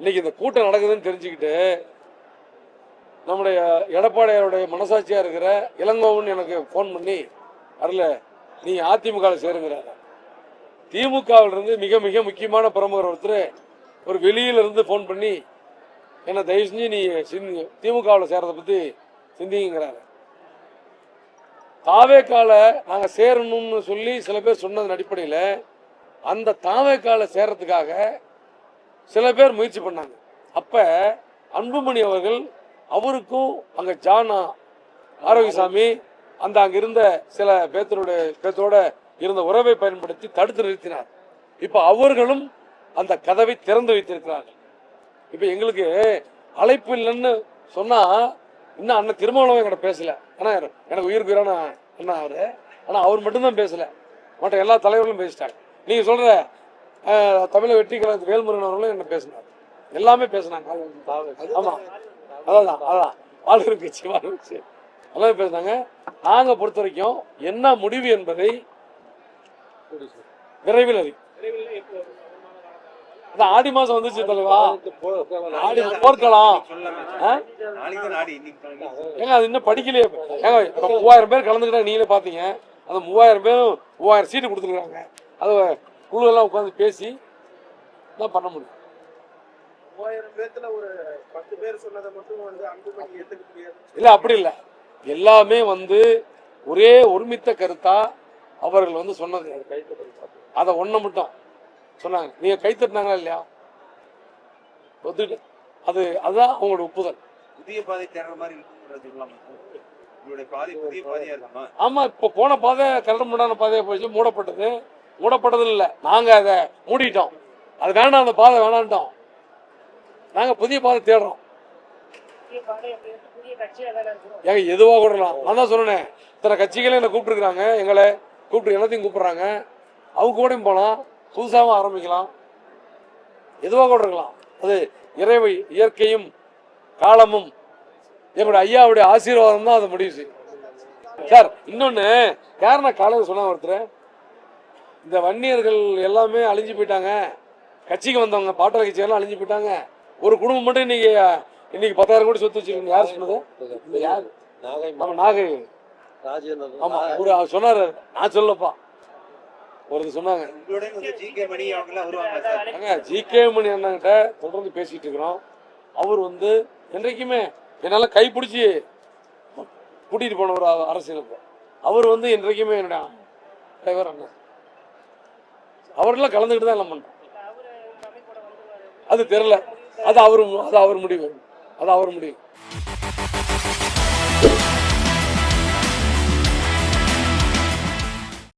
இன்னைக்கு இந்த கூட்டம் நடக்குதுன்னு தெரிஞ்சுக்கிட்டு நம்முடைய எடப்பாடியாருடைய மனசாட்சியா இருக்கிற இளங்கோவன் எனக்கு போன் பண்ணி வரல நீ அதிமுக சேருங்கிறாரு. திமுகவில் இருந்து மிக மிக முக்கியமான பிரமுகர் ஒருத்தர் ஒரு வெளியில இருந்து போன் பண்ணி என்ன தயவு செஞ்சு நீ திமுகவில் சேர்றதை பத்தி சிந்திங்கிறாரு. தாவேக்கால நாங்க சேரணும்னு சொல்லி சில பேர் சொன்னதன் அடிப்படையில் அந்த தாவேக்கால சேர்றதுக்காக சில பேர் முயற்சி பண்ணாங்க. அப்ப அன்புமணி அவர்கள் அவருக்கும் அங்க ஜானா ஆரோக்கியசாமி அந்த அங்க இருந்த சில பேத்தோட இருந்த உறவை பயன்படுத்தி தடுத்து நிறுத்தினார். இப்ப அவர்களும் அந்த கதவை திறந்து வைத்திருக்கிறார்கள். இப்ப எங்களுக்கு அழைப்பு இல்லைன்னு சொன்னா இன்னும் அண்ணன் திருமாவளவன் என்கிட்ட பேசல. ஆனா எனக்கு உயிருக்கு உயிரான அண்ணா அவரு. ஆனா அவர் மட்டும்தான் பேசல, மற்ற எல்லா தலைவர்களும் பேசிட்டாங்க. நீங்க சொல்ற தமிழக வெற்றி கழகத்து வேல்முருகன் அவர்களும் என்ன பேசினார், எல்லாமே பேசினாங்க. ஆமா அதான் வாழ்க்கை கட்சி எல்லாமே பேசினாங்க. நாங்க பொறுத்த வரைக்கும் என்ன முடிவு என்பதை விரைவில் ஆடி மாசம் வந்துச்சு தலைவா. ஆடி போர்க்கலாம் ஏங்க அது இன்னும் படிக்கலையே. ஏங்க 3000 பேர் கலந்துக்கிட்டா நீங்களே பாத்தீங்க. அந்த 3000 பேரும் 3000 சீட்டு கொடுத்துருக்காங்க. அது குழு எல்லாம் உட்காந்து பேசி தான் பண்ண முடியும். 3000 பேர்ல ஒரு 10 பேர் சொன்னதை மட்டும் அன்புமணி ஏத்துக்க முடியாது. இல்ல அப்படி இல்ல, எல்லாமே ஒரே ஒருமித்த கருத்தா அவர்கள் சொன்னது. அதை ஒண்ண மட்டும் சொன்னாங்க. நீங்க கை தட்டினாங்களா இல்லையா, அதுதான் அவங்களோட ஒப்புதல். புதிய பாதை தேடுற மாதிரி ஆமா, இப்ப போன பாதை கரடுமுரடான பாதையா போச்சு, மூடப்பட்டது இல்ல. நாங்க அதை மூடிட்டோம். அது வேணாம், அந்த பாதை வேணான்ட்டோம். நாங்க புதிய பாதை தேடுறோம். ஏங்க எதுவா கூடலாம். நான் தான் சொன்னேன், இத்தனை கட்சிகளே என்ன கூப்பிட்டுருக்காங்க, எங்களை கூப்பிட்டு எல்லாத்தையும் கூப்பிடுறாங்க. அவங்க கூடயும் போலாம், புதுசாகவும் ஆரம்பிக்கலாம், எதுவாக கூட இருக்கலாம். அது இயற்கையும் காலமும் எங்களுடைய ஐயாவுடைய ஆசீர்வாதம் தான் அதை முடிவு செய்யும். சார் இன்னொன்னு யாருன்னா காலையில் சொன்ன ஒருத்தர், இந்த வன்னியர்கள் எல்லாமே அழிஞ்சு போயிட்டாங்க, கட்சிக்கு வந்தவங்க பாட்டாளி கட்சி எல்லாம் அழிஞ்சு போயிட்டாங்க, ஒரு குடும்பம் மட்டும் இன்னைக்கு 10,000 கோடி சொத்து வச்சிருக்கீங்க. யார் சொன்னது? யாரு? நாகை ஆமா அவர் சொன்னாரு, நான் சொல்லப்பா. ஒரு சொன்னாங்க ஜி.கே. மணி அண்ணங்கிட்ட தொடர்ந்து பேசிட்டு இருக்கிறோம். அவர் என்றைக்குமே என்னால கைப்பிடிச்சி கூட்டிட்டு போன ஒரு அரசியலுக்கு அவர் என்றைக்குமே என்னுடைய தலைவர் அண்ணன். அவரெல்லாம் கலந்துக்கிட்டு தான் எல்லாம் பண்றோம். அது தெரியல, அது அவர் முடிவு.